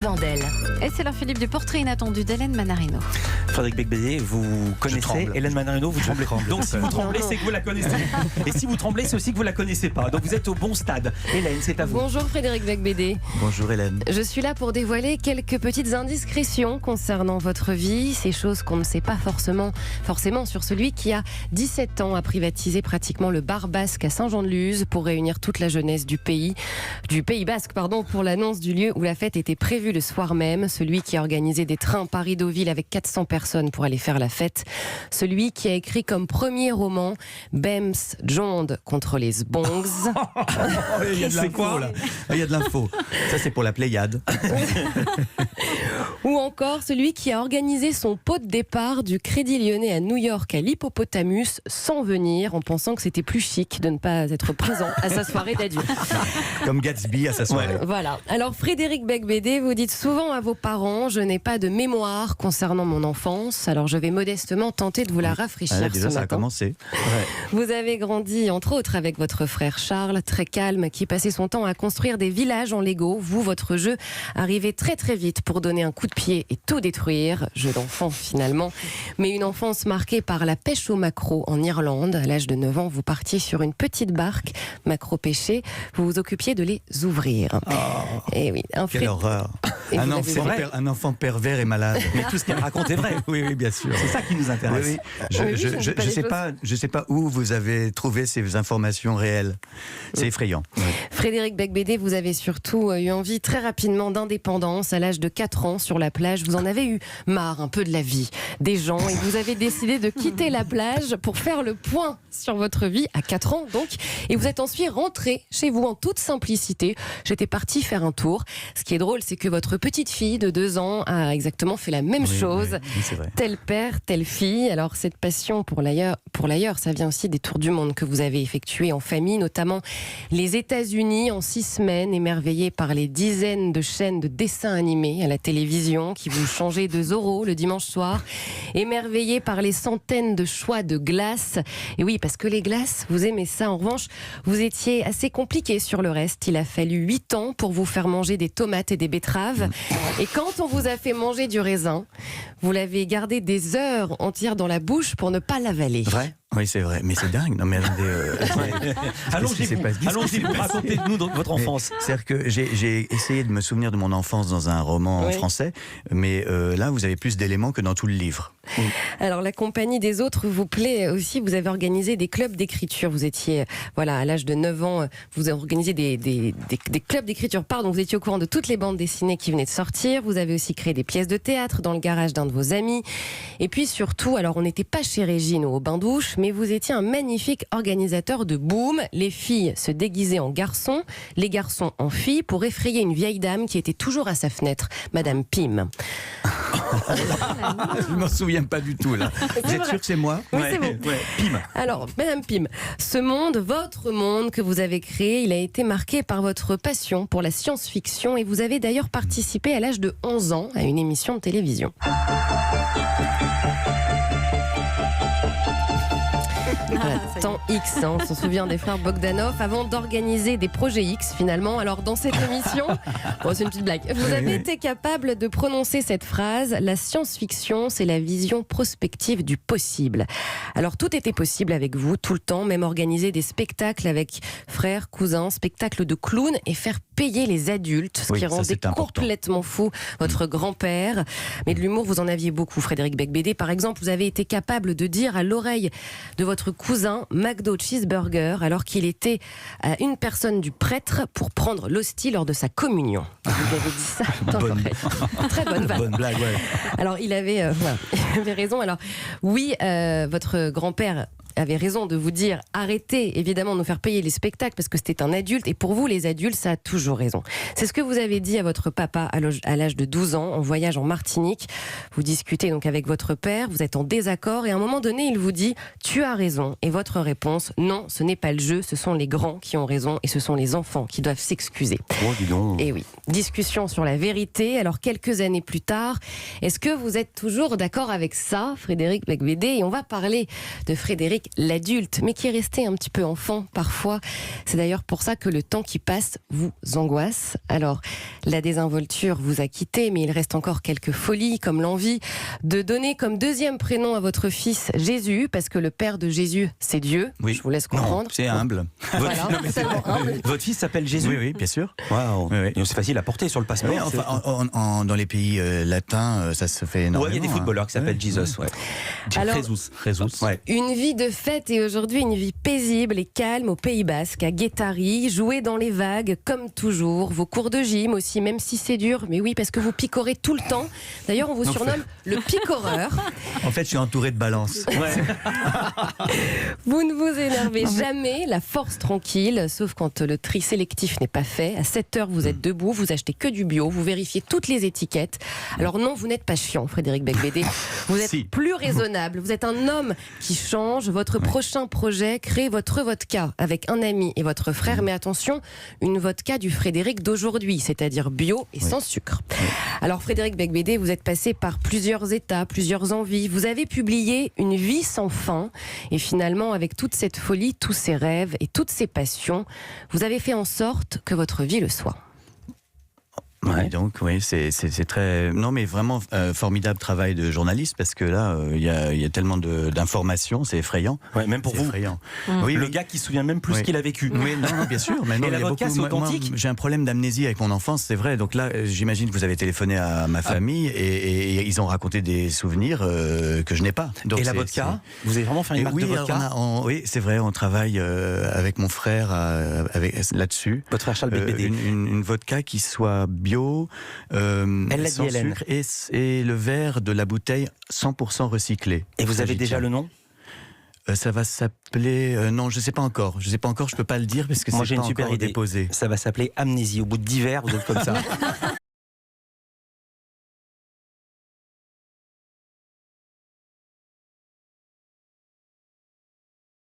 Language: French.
Vandel. Et c'est l'heure, Philippe, du portrait inattendu d'Hélène Manarino. Frédéric Becbédé, vous connaissez Hélène Manarino, vous tremblez. Donc si vous tremblez, c'est que vous la connaissez. Et si vous tremblez, c'est aussi que vous la connaissez pas. Donc vous êtes au bon stade. Hélène, c'est à vous. Bonjour Frédéric Becbédé. Bonjour Hélène. Je suis là pour dévoiler quelques petites indiscrétions concernant votre vie, ces choses qu'on ne sait pas forcément sur celui qui a 17 ans a privatisé pratiquement le bar basque à Saint-Jean-de-Luz pour réunir toute la jeunesse du Pays basque, pour l'annonce du lieu où la fête était prévue le soir même, celui qui a organisé des trains Paris-Deauville avec 400 personnes pour aller faire la fête, celui qui a écrit comme premier roman Bems Jond contre les Sbongs. Il y a de l'info là. Il y a de l'info. Ça c'est pour la Pléiade. Ou encore celui qui a organisé son pot de départ du Crédit Lyonnais à New York à l'Hippopotamus sans venir, en pensant que c'était plus chic de ne pas être présent à sa soirée d'adieu. Comme Gatsby à sa soirée. Voilà. Alors Frédéric Becbédé, vous dites souvent à vos parents, je n'ai pas de mémoire concernant mon enfance. Alors je vais modestement tenter de vous la rafraîchir déjà, ce ça a matin. commencé. Vous avez grandi entre autres avec votre frère Charles, très calme, qui passait son temps à construire des villages en Lego. Vous, votre jeu arrivait très très vite pour donner un coup de pied et tout détruire. Jeu d'enfant finalement. Mais une enfance marquée par la pêche au maquereau en Irlande. À l'âge de 9 ans, vous partiez sur une petite barque, maquereau pêché. Vous vous occupiez de les ouvrir. Et oui, Quelle horreur. Un enfant pervers et malade. Mais tout ce qu'elle raconte est vrai. Oui, bien sûr. C'est ça qui nous intéresse. Oui. Je sais pas où vous avez trouvé ces informations réelles. C'est effrayant. Oui. Frédéric Becbédé, vous avez surtout eu envie très rapidement d'indépendance à l'âge de 4 ans sur la plage. Vous en avez eu marre un peu de la vie, des gens, et vous avez décidé de quitter la plage pour faire le point sur votre vie à 4 ans donc. Et vous êtes ensuite rentré chez vous en toute simplicité. J'étais partie faire un tour. Ce qui est drôle, c'est que votre petite fille de 2 ans a exactement fait la même chose. Oui, c'est vrai. Tel père, telle fille. Alors cette passion pour l'ailleurs, ça vient aussi des tours du monde que vous avez effectués en famille, notamment les États-Unis en 6 semaines, émerveillés par les dizaines de chaînes de dessins animés à la télévision qui vous changeaient de Zorro le dimanche soir, émerveillés par les centaines de choix de glaces. Et oui, parce que les glaces, vous aimez ça. En revanche, vous étiez assez compliqué sur le reste. Il a fallu 8 ans pour vous faire manger des tomates et des betteraves. Et quand on vous a fait manger du raisin, vous l'avez gardé des heures entières dans la bouche pour ne pas l'avaler. Vrai ? Oui, c'est vrai. Mais c'est dingue. Non, mais allongez-y, racontez-nous votre enfance. C'est-à-dire que j'ai essayé de me souvenir de mon enfance dans un roman français, mais là, vous avez plus d'éléments que dans tout le livre. Alors, la compagnie des autres vous plaît aussi. Vous avez organisé des clubs d'écriture. Vous étiez, à l'âge de 9 ans, vous avez organisé des clubs d'écriture. Vous étiez au courant de toutes les bandes dessinées qui venaient de sortir. Vous avez aussi créé des pièces de théâtre dans le garage d'un de vos amis. Et puis surtout, alors on n'était pas chez Régine ou au bain-douche, mais vous étiez un magnifique organisateur de boum. Les filles se déguisaient en garçons, les garçons en filles, pour effrayer une vieille dame qui était toujours à sa fenêtre, Madame Pim. Je m'en souviens pas du tout là. Vous êtes sûr que c'est moi ? Oui, c'est vous. Pim. Alors, Madame Pim, ce monde, votre monde que vous avez créé, il a été marqué par votre passion pour la science-fiction et vous avez d'ailleurs participé à l'âge de 11 ans à une émission de télévision. Temps X, on s'en souvient des frères Bogdanov, avant d'organiser des projets X finalement. Alors dans cette émission, c'est une petite blague, vous avez été capable de prononcer cette phrase: la science-fiction, c'est la vision prospective du possible. Alors tout était possible avec vous, tout le temps, même organiser des spectacles avec frères, cousins, spectacles de clowns et faire payer les adultes, ce qui rendait complètement fou votre grand-père. Mais de l'humour, vous en aviez beaucoup, Frédéric Becbédé. Par exemple, vous avez été capable de dire à l'oreille de votre cousin McDo Cheeseburger, alors qu'il était à une personne du prêtre pour prendre l'hostie lors de sa communion. Vous avez dit ça dans l'oreille. Très bonne vanne. Bonne blague, ouais. Alors, il avait raison. Alors, oui, votre grand-père avait raison de vous dire arrêtez évidemment de nous faire payer les spectacles parce que c'était un adulte, et pour vous les adultes ça a toujours raison. C'est ce que vous avez dit à votre papa à l'âge de 12 ans en voyage en Martinique. Vous discutez donc avec votre père, vous êtes en désaccord et à un moment donné il vous dit tu as raison, et votre réponse non, ce n'est pas le jeu, ce sont les grands qui ont raison et ce sont les enfants qui doivent s'excuser. Oh, dis donc. Et oui, discussion sur la vérité. Alors quelques années plus tard, est-ce que vous êtes toujours d'accord avec ça, Frédéric Becbédé? Et on va parler de Frédéric avec l'adulte, mais qui est resté un petit peu enfant parfois. C'est d'ailleurs pour ça que le temps qui passe vous angoisse. Alors, la désinvolture vous a quitté, mais il reste encore quelques folies, comme l'envie de donner comme deuxième prénom à votre fils Jésus, parce que le père de Jésus, c'est Dieu. Oui. Je vous laisse comprendre. Non, c'est humble. Voilà, humble. Votre fils s'appelle Jésus? Oui, bien sûr. Waouh. Oui. C'est facile à porter sur le passeport. Oui, enfin, dans les pays latins, ça se fait énormément. Il y a des footballeurs qui s'appellent Jesus. Ouais. Alors, Jesus. Ouais. Une vie de fête et aujourd'hui une vie paisible et calme au Pays Basque, à Guétari, jouer dans les vagues comme toujours, vos cours de gym aussi, même si c'est dur, mais oui, parce que vous picorez tout le temps. D'ailleurs, on vous surnomme le picoreur. En fait, je suis entouré de balances. Ouais. Vous ne vous énervez jamais, la force tranquille, sauf quand le tri sélectif n'est pas fait. À 7h, vous êtes debout, vous achetez que du bio, vous vérifiez toutes les étiquettes. Alors non, vous n'êtes pas chiant, Frédéric Becbédé. Vous êtes plus raisonnable. Vous êtes un homme qui change. Votre prochain projet, créez votre vodka avec un ami et votre frère. Mais attention, une vodka du Frédéric d'aujourd'hui, c'est-à-dire bio et sans sucre. Alors Frédéric Becbédé, vous êtes passé par plusieurs états, plusieurs envies. Vous avez publié Une vie sans fin. Et finalement, avec toute cette folie, tous ces rêves et toutes ces passions, vous avez fait en sorte que votre vie le soit. Ouais. Donc oui, c'est très... Non mais vraiment formidable travail de journaliste parce que là, il y a tellement d'informations, c'est effrayant. Ouais, même pour vous. Effrayant. Oui, le gars qui se souvient même plus ce qu'il a vécu. Oui, non, bien sûr. Mais non, et la vodka, c'est authentique. J'ai un problème d'amnésie avec mon enfance, c'est vrai. Donc là, j'imagine que vous avez téléphoné à ma famille et ils ont raconté des souvenirs que je n'ai pas. Donc et la vodka, vous avez vraiment fait une marque de vodka? Oui, c'est vrai, on travaille avec mon frère là-dessus. Votre frère Charles Becbédé. Une vodka qui soit bio, Elle l'a dit, sans Hélène. sucre et le verre de la bouteille 100% recyclé. Et vous avez déjà le nom? Ça va s'appeler... non, je ne sais pas encore. Je ne peux pas le dire parce que c'est pas encore déposé. Ça va s'appeler Amnésie. Au bout de 10 verres, vous êtes comme ça.